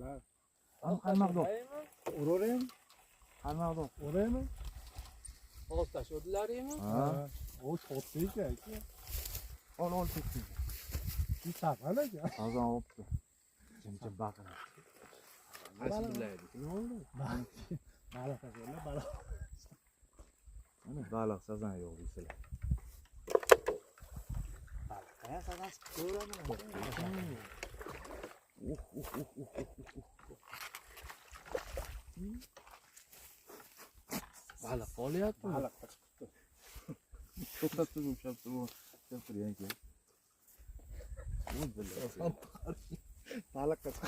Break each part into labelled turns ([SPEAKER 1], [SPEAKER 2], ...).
[SPEAKER 1] Balık.
[SPEAKER 2] Qaymoqda.
[SPEAKER 1] Urarım.
[SPEAKER 2] Qaymoqda.
[SPEAKER 1] Urayım.
[SPEAKER 3] Olib tashladilaringmi?
[SPEAKER 2] Ha.
[SPEAKER 1] O çok büyük ya.
[SPEAKER 2] Ol ketdi.
[SPEAKER 1] Bir safhada ya.
[SPEAKER 2] Sazan olibdi. Jim baqiradi.
[SPEAKER 3] Qaysi bilaydi? Nima oldu?
[SPEAKER 1] Balık tasarlar balık.
[SPEAKER 2] Mana baliq sazan yo'q deysizlar.
[SPEAKER 1] Kaya sazan ko'radi.
[SPEAKER 3] Baliq qolyapti.
[SPEAKER 1] Balık çıktı.
[SPEAKER 2] To'xtatib o'shabdi u. Keltirgan ekan. U bilan.
[SPEAKER 1] Balık çıktı.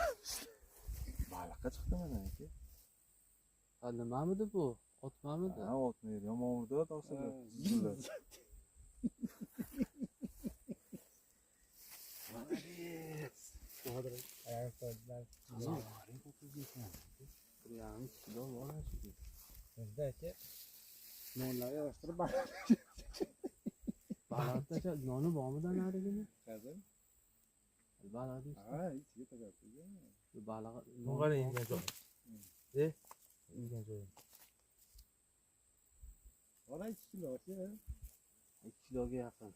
[SPEAKER 2] Baliqqa chiqdi mana aka.
[SPEAKER 3] Ha, nimamidi bu? Otmamidi?
[SPEAKER 2] Ha, otmaydi. Yomon urdi tavsilar. Molodez.
[SPEAKER 1] Ayak koydular.
[SPEAKER 3] Yani kilo var aslında.
[SPEAKER 1] Bizde ki nonları yavaştırıp balık.
[SPEAKER 3] Balıkta nonu bormidi narigini?
[SPEAKER 1] Kazın.
[SPEAKER 3] Balık deysiz.
[SPEAKER 1] Ha, hiç yetecek.
[SPEAKER 3] Balık.
[SPEAKER 4] Bunga ingan joy. Ingan joy.
[SPEAKER 1] Ona 2 kilo ki.
[SPEAKER 3] 2 kiloga yaqin.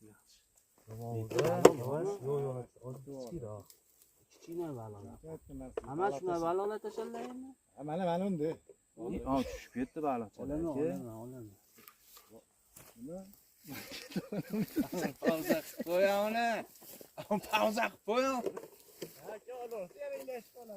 [SPEAKER 3] Yaxshi.
[SPEAKER 4] Yavaş, yo'q, 6 kilo.
[SPEAKER 3] Kichkina baliqlar. Hamma shunday baliqlar tashallaymi?
[SPEAKER 1] Mana unda.
[SPEAKER 2] Ha, tushib ketdi baliqchalar aka.
[SPEAKER 3] Olaman.
[SPEAKER 1] Nima?
[SPEAKER 3] Pauza qilib qo'ying uni. Pauza qilib qo'ying.
[SPEAKER 1] Ha, ki olur. Sen iyileşti ona.